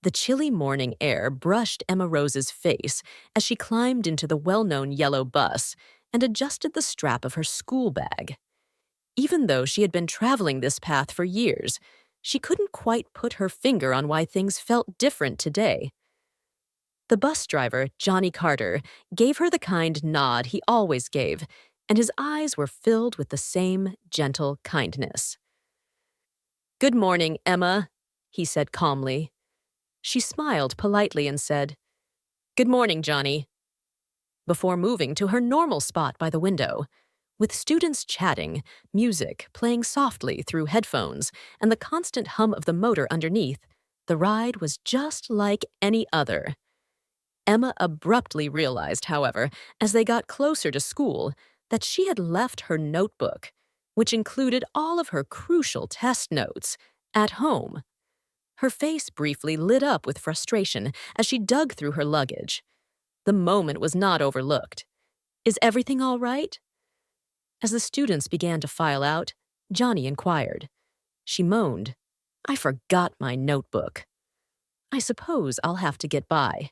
The chilly morning air brushed Emma Rose's face as she climbed into the well-known yellow bus and adjusted the strap of her school bag. Even though she had been traveling this path for years, she couldn't quite put her finger on why things felt different today. The bus driver, Johnny Carter, gave her the kind nod he always gave, and his eyes were filled with the same gentle kindness. "Good morning, Emma," he said calmly. She smiled politely and said, "Good morning, Johnny," before moving to her normal spot by the window. With students chatting, music playing softly through headphones, and the constant hum of the motor underneath, the ride was just like any other. Emma abruptly realized, however, as they got closer to school, that she had left her notebook, which included all of her crucial test notes, at home. Her face briefly lit up with frustration as she dug through her luggage. The moment was not overlooked. "Is everything all right?" As the students began to file out, Johnny inquired. She moaned, "I forgot my notebook. I suppose I'll have to get by."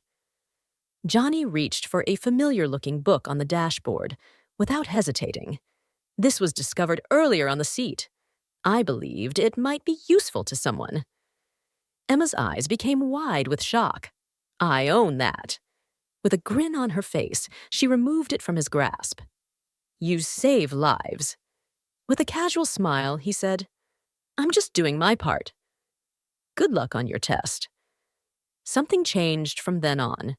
Johnny reached for a familiar-looking book on the dashboard, without hesitating. This was discovered earlier on the seat. I believed it might be useful to someone. Emma's eyes became wide with shock. "I own that." With a grin on her face, she removed it from his grasp. "You save lives." With a casual smile, he said, "I'm just doing my part. Good luck on your test." Something changed from then on.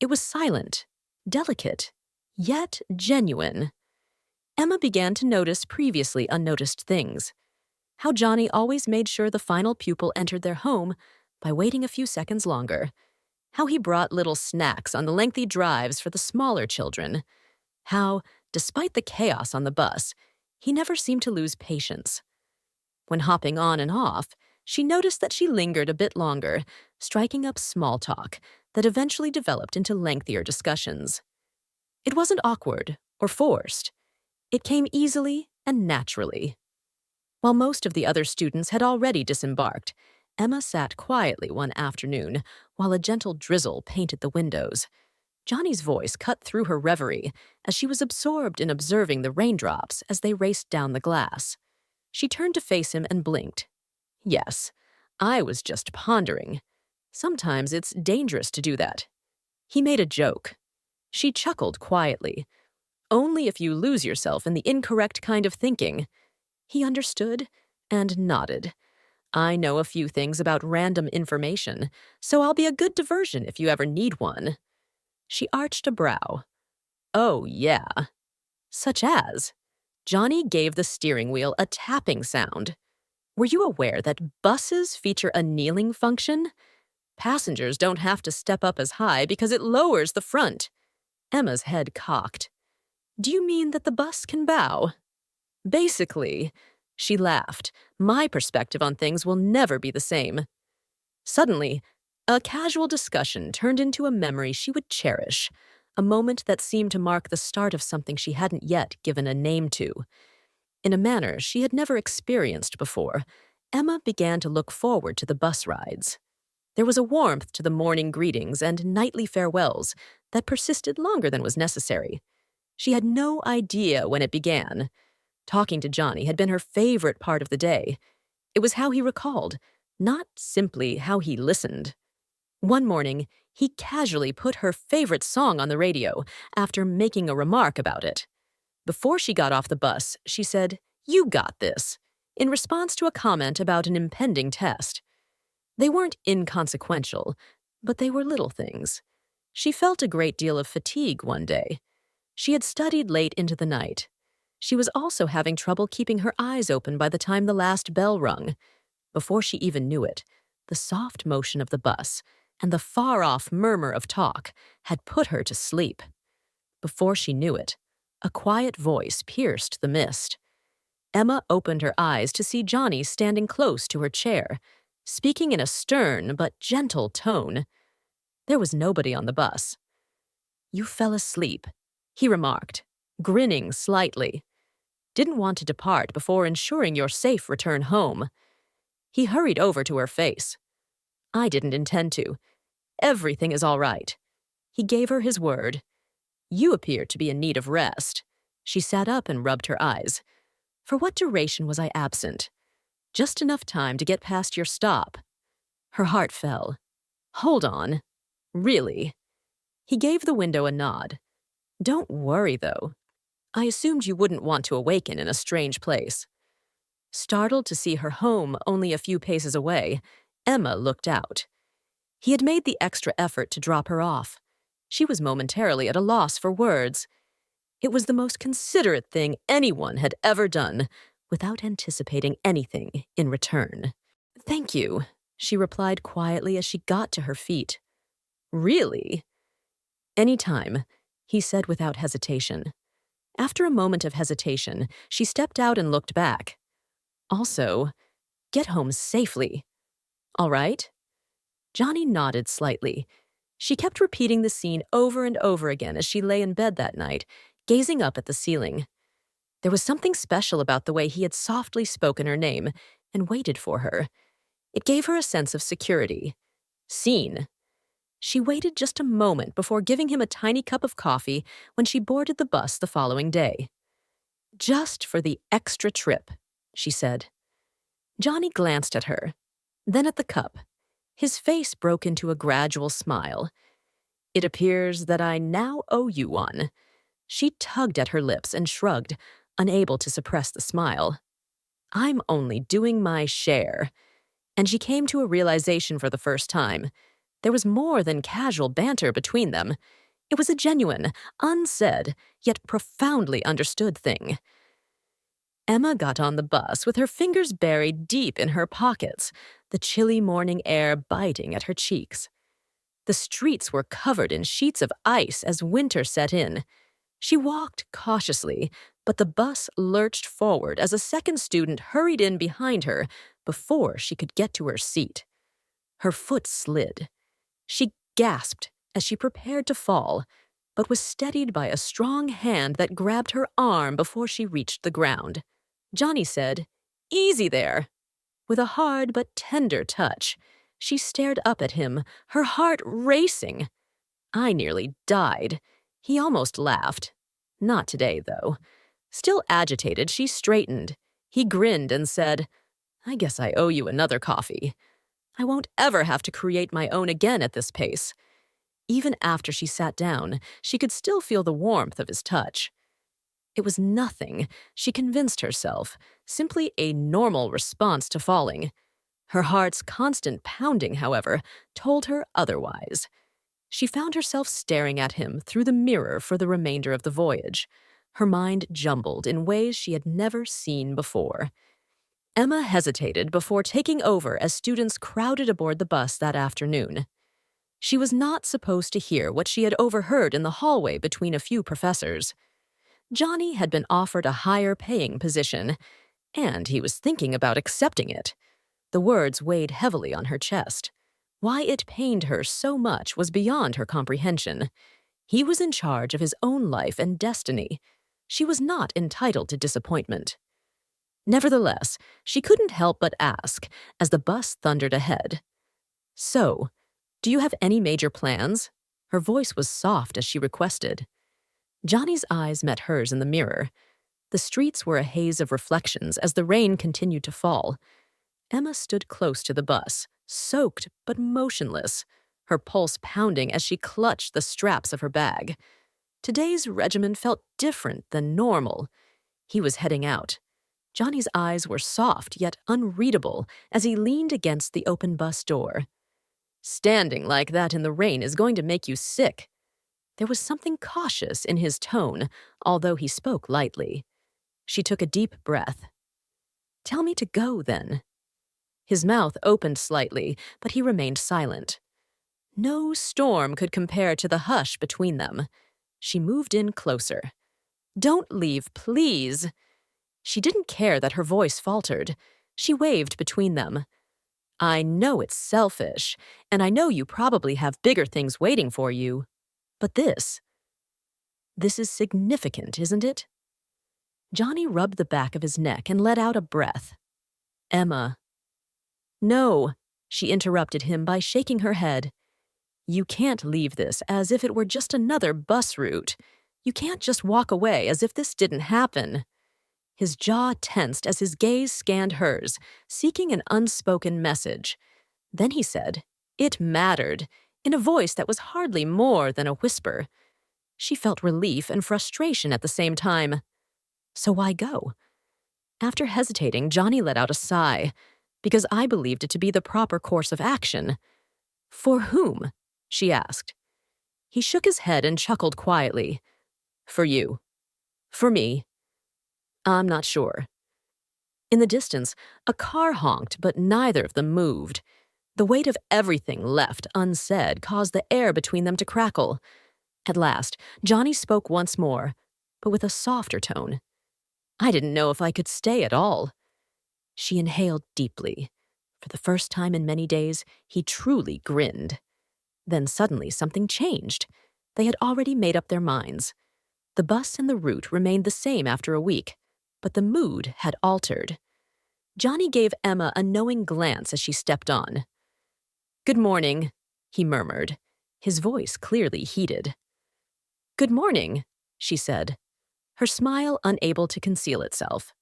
It was silent, delicate, yet genuine. Emma began to notice previously unnoticed things. How Johnny always made sure the final pupil entered their home by waiting a few seconds longer. How he brought little snacks on the lengthy drives for the smaller children. How, despite the chaos on the bus, he never seemed to lose patience. When hopping on and off, she noticed that she lingered a bit longer, striking up small talk that eventually developed into lengthier discussions. It wasn't awkward or forced. It came easily and naturally. While most of the other students had already disembarked, Emma sat quietly one afternoon while a gentle drizzle painted the windows. Johnny's voice cut through her reverie as she was absorbed in observing the raindrops as they raced down the glass. She turned to face him and blinked. "Yes, I was just pondering. Sometimes it's dangerous to do that." He made a joke. She chuckled quietly. "Only if you lose yourself in the incorrect kind of thinking." He understood and nodded. "I know a few things about random information, so I'll be a good diversion if you ever need one." She arched a brow. "Oh, yeah." "Such as?" Johnny gave the steering wheel a tapping sound. "Were you aware that buses feature a kneeling function? Passengers don't have to step up as high because it lowers the front." Emma's head cocked. "Do you mean that the bus can bow?" "Basically." She laughed. "My perspective on things will never be the same." Suddenly, a casual discussion turned into a memory she would cherish, a moment that seemed to mark the start of something she hadn't yet given a name to. In a manner she had never experienced before, Emma began to look forward to the bus rides. There was a warmth to the morning greetings and nightly farewells that persisted longer than was necessary. She had no idea when it began. Talking to Johnny had been her favorite part of the day. It was how he recalled, not simply how he listened. One morning, he casually put her favorite song on the radio after making a remark about it. Before she got off the bus, she said, "You got this," in response to a comment about an impending test. They weren't inconsequential, but they were little things. She felt a great deal of fatigue one day. She had studied late into the night. She was also having trouble keeping her eyes open by the time the last bell rung. Before she even knew it, the soft motion of the bus and the far-off murmur of talk had put her to sleep. Before she knew it, a quiet voice pierced the mist. Emma opened her eyes to see Johnny standing close to her chair, speaking in a stern but gentle tone. There was nobody on the bus. "You fell asleep," he remarked, grinning slightly. "Didn't want to depart before ensuring your safe return home." He hurried over to her face. I didn't intend to. Everything is all right. He gave her his word. You appear to be in need of rest. She sat up and rubbed her eyes. For what duration was I absent? Just enough time to get past your stop. Her heart fell. Hold on. Really? He gave the window a nod. Don't worry, though. I assumed you wouldn't want to awaken in a strange place. Startled to see her home only a few paces away, Emma looked out. He had made the extra effort to drop her off. She was momentarily at a loss for words. It was the most considerate thing anyone had ever done, without anticipating anything in return. Thank you, she replied quietly as she got to her feet. Really? Any time, he said without hesitation. After a moment of hesitation, she stepped out and looked back. Also, get home safely. All right? Johnny nodded slightly. She kept repeating the scene over and over again as she lay in bed that night, gazing up at the ceiling. There was something special about the way he had softly spoken her name and waited for her. It gave her a sense of security. Seen. She waited just a moment before giving him a tiny cup of coffee when she boarded the bus the following day. Just for the extra trip, she said. Johnny glanced at her, then at the cup. His face broke into a gradual smile. It appears that I now owe you one. She tugged at her lips and shrugged, unable to suppress the smile. I'm only doing my share. And she came to a realization for the first time. There was more than casual banter between them. It was a genuine, unsaid, yet profoundly understood thing. Emma got on the bus with her fingers buried deep in her pockets, the chilly morning air biting at her cheeks. The streets were covered in sheets of ice as winter set in. She walked cautiously, but the bus lurched forward as a second student hurried in behind her before she could get to her seat. Her foot slid. She gasped as she prepared to fall, but was steadied by a strong hand that grabbed her arm before she reached the ground. Johnny said, "Easy there." With a hard but tender touch, she stared up at him, her heart racing. I nearly died. He almost laughed. Not today, though. Still agitated, she straightened. He grinned and said, I guess I owe you another coffee. I won't ever have to create my own again at this pace. Even after she sat down, she could still feel the warmth of his touch. It was nothing, she convinced herself, simply a normal response to falling. Her heart's constant pounding, however, told her otherwise. She found herself staring at him through the mirror for the remainder of the voyage. Her mind jumbled in ways she had never seen before. Emma hesitated before taking over as students crowded aboard the bus that afternoon. She was not supposed to hear what she had overheard in the hallway between a few professors. Johnny had been offered a higher-paying position, and he was thinking about accepting it. The words weighed heavily on her chest. Why it pained her so much was beyond her comprehension. He was in charge of his own life and destiny. She was not entitled to disappointment. Nevertheless, she couldn't help but ask as the bus thundered ahead. So, do you have any major plans? Her voice was soft as she requested. Johnny's eyes met hers in the mirror. The streets were a haze of reflections as the rain continued to fall. Emma stood close to the bus, soaked but motionless, her pulse pounding as she clutched the straps of her bag. Today's regimen felt different than normal. He was heading out. Johnny's eyes were soft yet unreadable as he leaned against the open bus door. Standing like that in the rain is going to make you sick. There was something cautious in his tone, although he spoke lightly. She took a deep breath. Tell me to go, then. His mouth opened slightly, but he remained silent. No storm could compare to the hush between them. She moved in closer. Don't leave, please. She didn't care that her voice faltered. She waved between them. I know it's selfish, and I know you probably have bigger things waiting for you. But this is significant, isn't it? Johnny rubbed the back of his neck and let out a breath. Emma. No, She interrupted him by shaking her head. You can't leave this as if it were just another bus route. You can't just walk away as if this didn't happen. His jaw tensed as his gaze scanned hers, seeking an unspoken message. Then he said, "It mattered," in a voice that was hardly more than a whisper. She felt relief and frustration at the same time. So why go? After hesitating, Johnny let out a sigh, because I believed it to be the proper course of action. For whom? She asked. He shook his head and chuckled quietly. For you. For me. I'm not sure. In the distance, a car honked, but neither of them moved. The weight of everything left unsaid caused the air between them to crackle. At last, Johnny spoke once more, but with a softer tone. I didn't know if I could stay at all. She inhaled deeply. For the first time in many days, he truly grinned. Then suddenly something changed. They had already made up their minds. The bus and the route remained the same after a week, but the mood had altered. Johnny gave Emma a knowing glance as she stepped on. Good morning, he murmured, his voice clearly heated. Good morning, she said, her smile unable to conceal itself.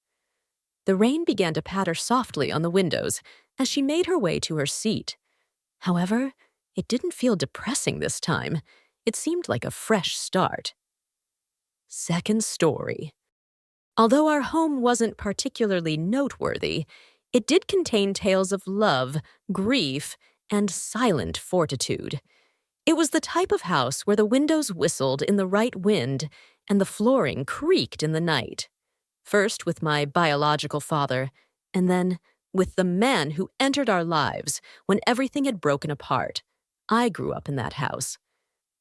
The rain began to patter softly on the windows as she made her way to her seat. However, it didn't feel depressing this time. It seemed like a fresh start. Second story. Although our home wasn't particularly noteworthy, it did contain tales of love, grief, and silent fortitude. It was the type of house where the windows whistled in the right wind and the flooring creaked in the night. First with my biological father, and then with the man who entered our lives when everything had broken apart. I grew up in that house.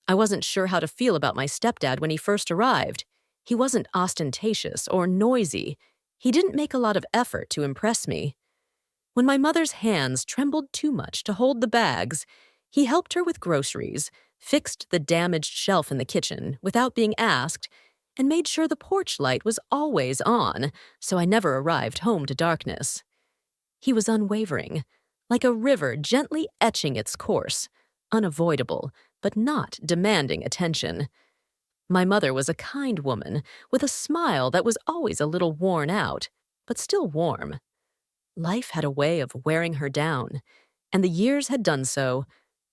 I wasn't sure how to feel about my stepdad when he first arrived. He wasn't ostentatious or noisy. He didn't make a lot of effort to impress me. When my mother's hands trembled too much to hold the bags, he helped her with groceries, fixed the damaged shelf in the kitchen without being asked, and made sure the porch light was always on, so I never arrived home to darkness. He was unwavering, like a river gently etching its course, unavoidable, but not demanding attention. My mother was a kind woman, with a smile that was always a little worn out, but still warm. Life had a way of wearing her down, and the years had done so,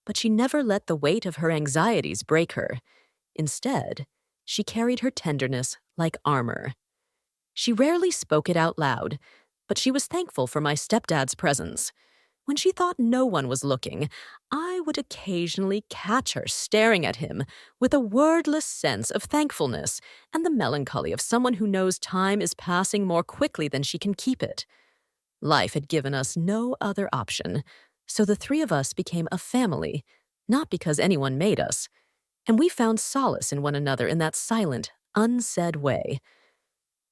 but she never let the weight of her anxieties break her. Instead, she carried her tenderness like armor. She rarely spoke it out loud, but she was thankful for my stepdad's presence. When she thought no one was looking, I would occasionally catch her staring at him with a wordless sense of thankfulness and the melancholy of someone who knows time is passing more quickly than she can keep it. Life had given us no other option, so the three of us became a family, not because anyone made us, and we found solace in one another in that silent, unsaid way.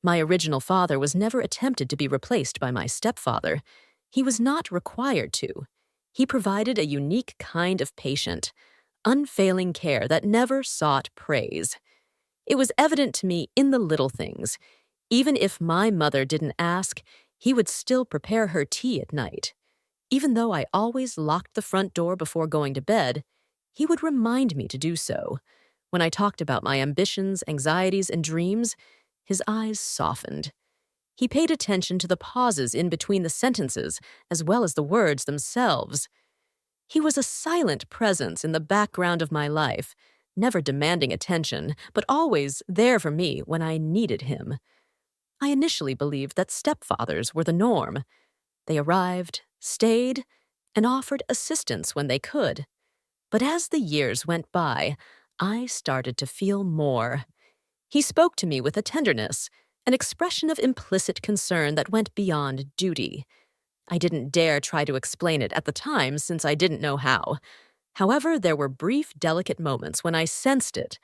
My original father was never attempted to be replaced by my stepfather. He was not required to. He provided a unique kind of patient, unfailing care that never sought praise. It was evident to me in the little things. Even if my mother didn't ask, he would still prepare her tea at night. Even though I always locked the front door before going to bed, he would remind me to do so. When I talked about my ambitions, anxieties, and dreams, his eyes softened. He paid attention to the pauses in between the sentences as well as the words themselves. He was a silent presence in the background of my life, never demanding attention, but always there for me when I needed him. I initially believed that stepfathers were the norm. They arrived, stayed, and offered assistance when they could. But as the years went by, I started to feel more. He spoke to me with a tenderness, an expression of implicit concern that went beyond duty. I didn't dare try to explain it at the time since I didn't know how. However, there were brief, delicate moments when I sensed it,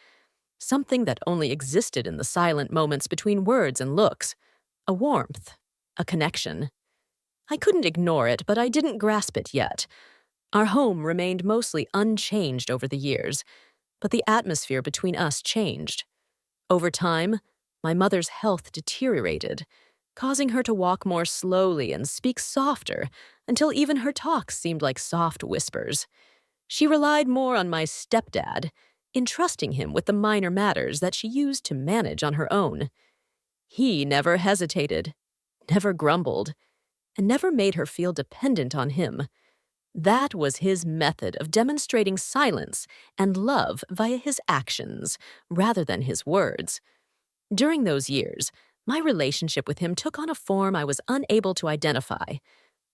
something that only existed in the silent moments between words and looks, a warmth, a connection. I couldn't ignore it, but I didn't grasp it yet. Our home remained mostly unchanged over the years, but the atmosphere between us changed. Over time, my mother's health deteriorated, causing her to walk more slowly and speak softer until even her talks seemed like soft whispers. She relied more on my stepdad, entrusting him with the minor matters that she used to manage on her own. He never hesitated, never grumbled, and never made her feel dependent on him. That was his method of demonstrating silence and love via his actions rather than his words. During those years, my relationship with him took on a form I was unable to identify,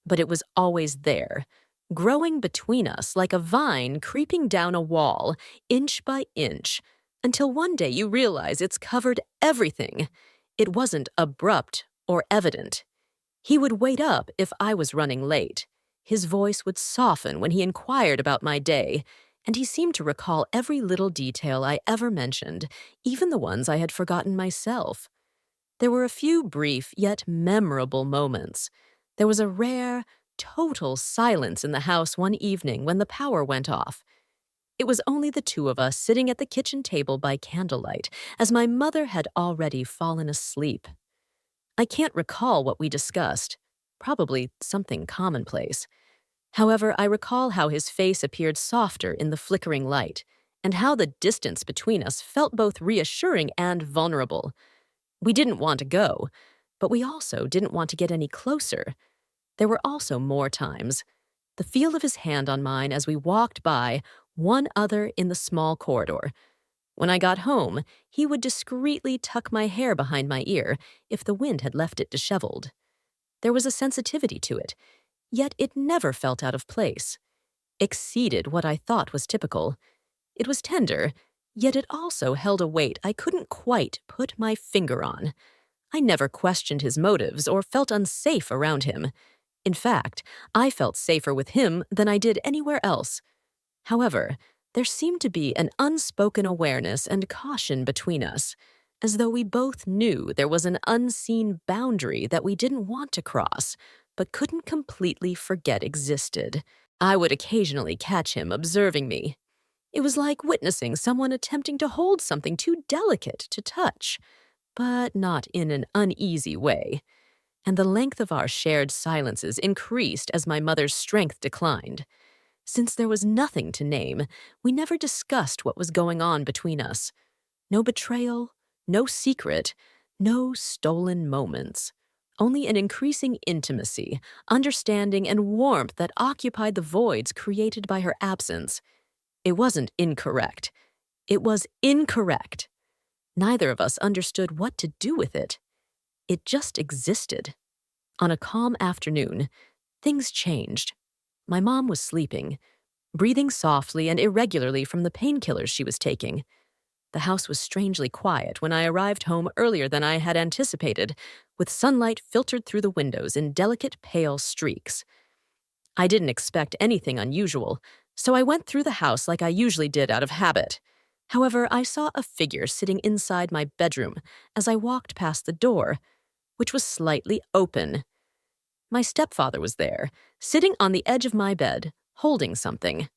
but it was always there, growing between us like a vine creeping down a wall, inch by inch, until one day you realize it's covered everything. It wasn't abrupt or evident. He would wait up if I was running late. His voice would soften when he inquired about my day, and he seemed to recall every little detail I ever mentioned, even the ones I had forgotten myself. There were a few brief yet memorable moments. There was a rare, total silence in the house one evening when the power went off. It was only the two of us sitting at the kitchen table by candlelight, as my mother had already fallen asleep. I can't recall what we discussed, probably something commonplace. However, I recall how his face appeared softer in the flickering light, and how the distance between us felt both reassuring and vulnerable. We didn't want to go, but we also didn't want to get any closer. There were also more times. The feel of his hand on mine as we walked by, one other in the small corridor. When I got home, he would discreetly tuck my hair behind my ear if the wind had left it disheveled. There was a sensitivity to it, yet it never felt out of place. Exceeded what I thought was typical. It was tender, yet it also held a weight I couldn't quite put my finger on. I never questioned his motives or felt unsafe around him. In fact, I felt safer with him than I did anywhere else. However, there seemed to be an unspoken awareness and caution between us, as though we both knew there was an unseen boundary that we didn't want to cross, but couldn't completely forget existed. I would occasionally catch him observing me. It was like witnessing someone attempting to hold something too delicate to touch, but not in an uneasy way. And the length of our shared silences increased as my mother's strength declined. Since there was nothing to name, we never discussed what was going on between us. No betrayal, no secret, no stolen moments. Only an increasing intimacy, understanding, and warmth that occupied the voids created by her absence. It wasn't incorrect. It was incorrect. Neither of us understood what to do with it. It just existed. On a calm afternoon, things changed. My mom was sleeping, breathing softly and irregularly from the painkillers she was taking. The house was strangely quiet when I arrived home earlier than I had anticipated, with sunlight filtered through the windows in delicate, pale streaks. I didn't expect anything unusual, so I went through the house like I usually did out of habit. However, I saw a figure sitting inside my bedroom as I walked past the door, which was slightly open. My stepfather was there, sitting on the edge of my bed, holding something.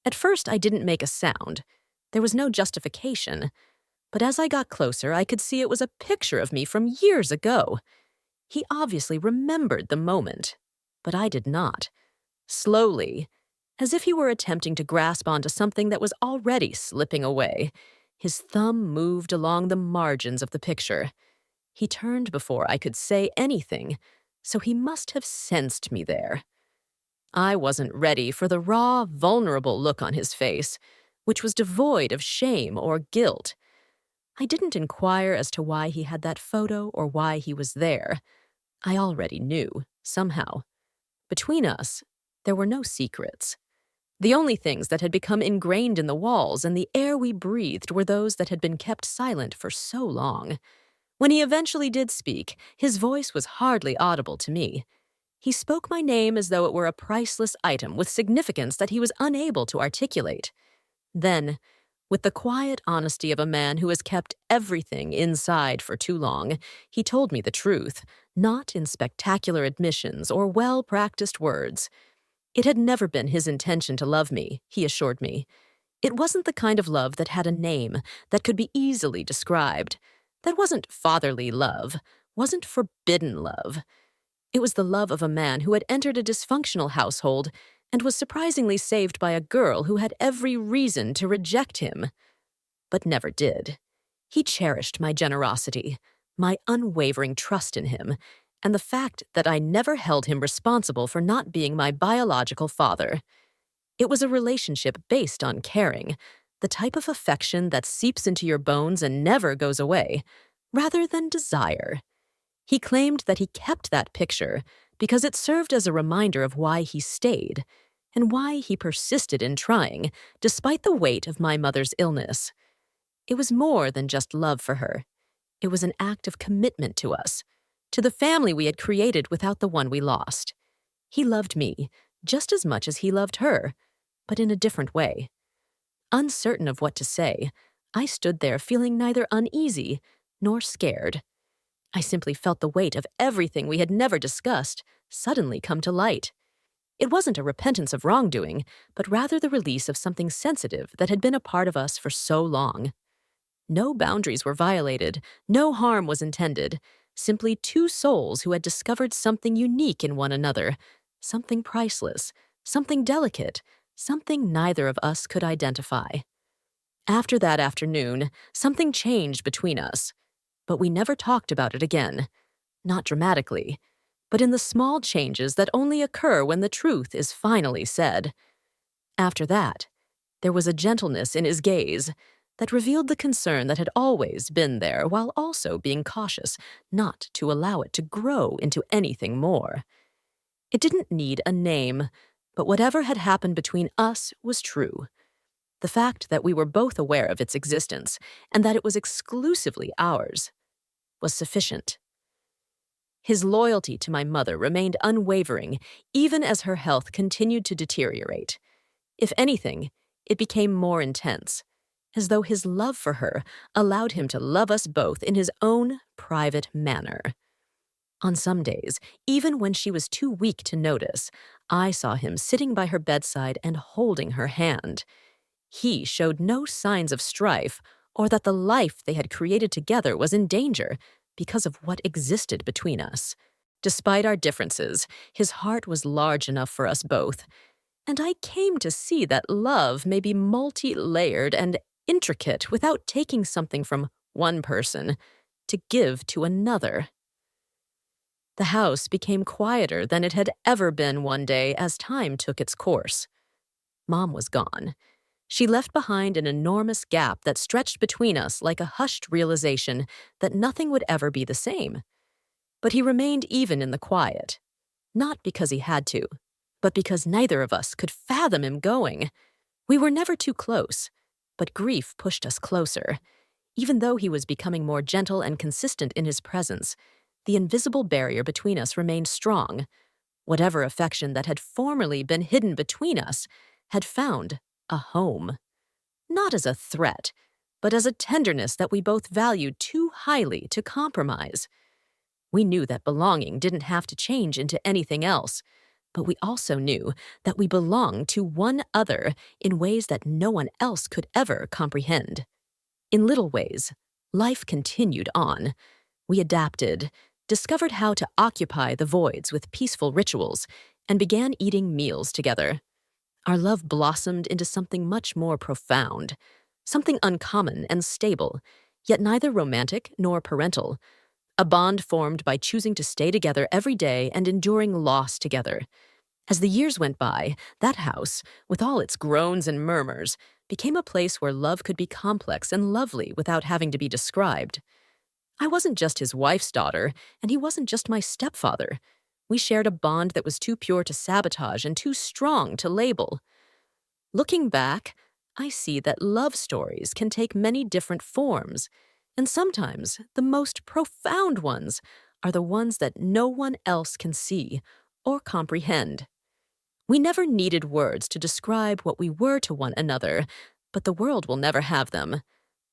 At first, I didn't make a sound. There was no justification. But as I got closer, I could see it was a picture of me from years ago. He obviously remembered the moment, but I did not. Slowly, as if he were attempting to grasp onto something that was already slipping away, his thumb moved along the margins of the picture. He turned before I could say anything, so he must have sensed me there. I wasn't ready for the raw, vulnerable look on his face, which was devoid of shame or guilt. I didn't inquire as to why he had that photo or why he was there. I already knew, somehow. Between us, there were no secrets. The only things that had become ingrained in the walls and the air we breathed were those that had been kept silent for so long. When he eventually did speak, his voice was hardly audible to me. He spoke my name as though it were a priceless item with significance that he was unable to articulate. Then, with the quiet honesty of a man who has kept everything inside for too long, he told me the truth, not in spectacular admissions or well-practiced words. It had never been his intention to love me, he assured me. It wasn't the kind of love that had a name, that could be easily described. That wasn't fatherly love, wasn't forbidden love. It was the love of a man who had entered a dysfunctional household and was surprisingly saved by a girl who had every reason to reject him, but never did. He cherished my generosity, my unwavering trust in him, and the fact that I never held him responsible for not being my biological father. It was a relationship based on caring, the type of affection that seeps into your bones and never goes away, rather than desire. He claimed that he kept that picture because it served as a reminder of why he stayed and why he persisted in trying, despite the weight of my mother's illness. It was more than just love for her. It was an act of commitment to us, to the family we had created without the one we lost. He loved me just as much as he loved her, but in a different way. Uncertain of what to say, I stood there feeling neither uneasy nor scared. I simply felt the weight of everything we had never discussed suddenly come to light. It wasn't a repentance of wrongdoing, but rather the release of something sensitive that had been a part of us for so long. No boundaries were violated, no harm was intended, simply two souls who had discovered something unique in one another, something priceless, something delicate, something neither of us could identify. After that afternoon, something changed between us, but we never talked about it again. Not dramatically, but in the small changes that only occur when the truth is finally said. After that, there was a gentleness in his gaze that revealed the concern that had always been there while also being cautious not to allow it to grow into anything more. It didn't need a name, but whatever had happened between us was true. The fact that we were both aware of its existence and that it was exclusively ours was sufficient. His loyalty to my mother remained unwavering even as her health continued to deteriorate. If anything, it became more intense, as though his love for her allowed him to love us both in his own private manner. On some days, even when she was too weak to notice, I saw him sitting by her bedside and holding her hand. He showed no signs of strife or that the life they had created together was in danger because of what existed between us. Despite our differences, his heart was large enough for us both, and I came to see that love may be multi-layered and intricate without taking something from one person to give to another. The house became quieter than it had ever been one day as time took its course. Mom was gone. She left behind an enormous gap that stretched between us like a hushed realization that nothing would ever be the same. But he remained even in the quiet, not because he had to, but because neither of us could fathom him going. We were never too close, but grief pushed us closer. Even though he was becoming more gentle and consistent in his presence, the invisible barrier between us remained strong. Whatever affection that had formerly been hidden between us had found a home. Not as a threat, but as a tenderness that we both valued too highly to compromise. We knew that belonging didn't have to change into anything else, but we also knew that we belonged to one other in ways that no one else could ever comprehend. In little ways, life continued on. We adapted, discovered how to occupy the voids with peaceful rituals, and began eating meals together. Our love blossomed into something much more profound, something uncommon and stable, yet neither romantic nor parental, a bond formed by choosing to stay together every day and enduring loss together. As the years went by, that house, with all its groans and murmurs, became a place where love could be complex and lovely without having to be described. I wasn't just his wife's daughter, and he wasn't just my stepfather. We shared a bond that was too pure to sabotage and too strong to label. Looking back, I see that love stories can take many different forms, and sometimes the most profound ones are the ones that no one else can see or comprehend. We never needed words to describe what we were to one another, but the world will never have them.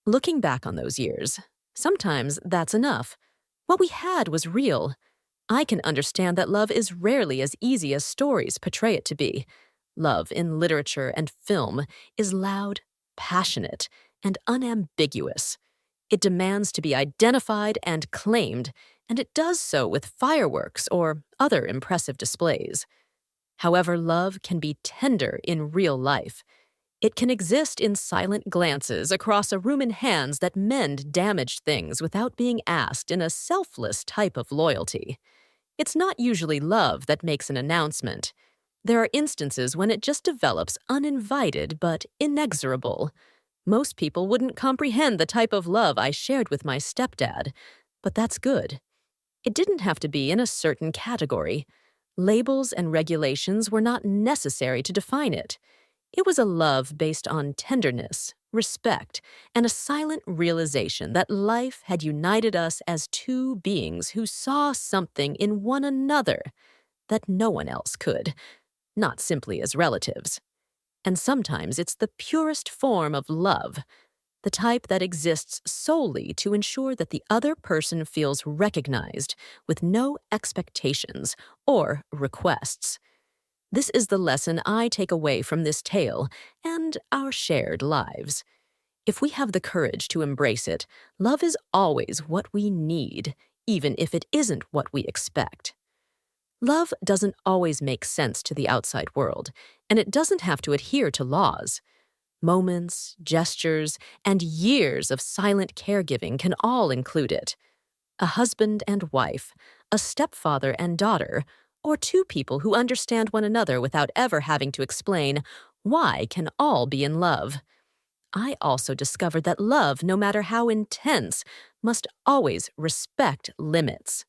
Looking back on those years, sometimes that's enough. What we had was real. I can understand that love is rarely as easy as stories portray it to be. Love in literature and film is loud, passionate, and unambiguous. It demands to be identified and claimed, and it does so with fireworks or other impressive displays. However, love can be tender in real life. It can exist in silent glances across a room in hands that mend damaged things without being asked in a selfless type of loyalty. It's not usually love that makes an announcement. There are instances when it just develops uninvited but inexorable. Most people wouldn't comprehend the type of love I shared with my stepdad, but that's good. It didn't have to be in a certain category. Labels and regulations were not necessary to define it. It was a love based on tenderness, respect, and a silent realization that life had united us as two beings who saw something in one another that no one else could, not simply as relatives. And sometimes it's the purest form of love, the type that exists solely to ensure that the other person feels recognized with no expectations or requests. This is the lesson I take away from this tale and our shared lives. If we have the courage to embrace it, love is always what we need, even if it isn't what we expect. Love doesn't always make sense to the outside world, and it doesn't have to adhere to laws. Moments, gestures, and years of silent caregiving can all include it. A husband and wife, a stepfather and daughter, or two people who understand one another without ever having to explain why can all be in love. I also discovered that love, no matter how intense, must always respect limits.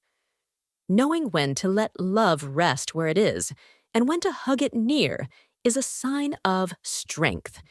Knowing when to let love rest where it is and when to hug it near is a sign of strength.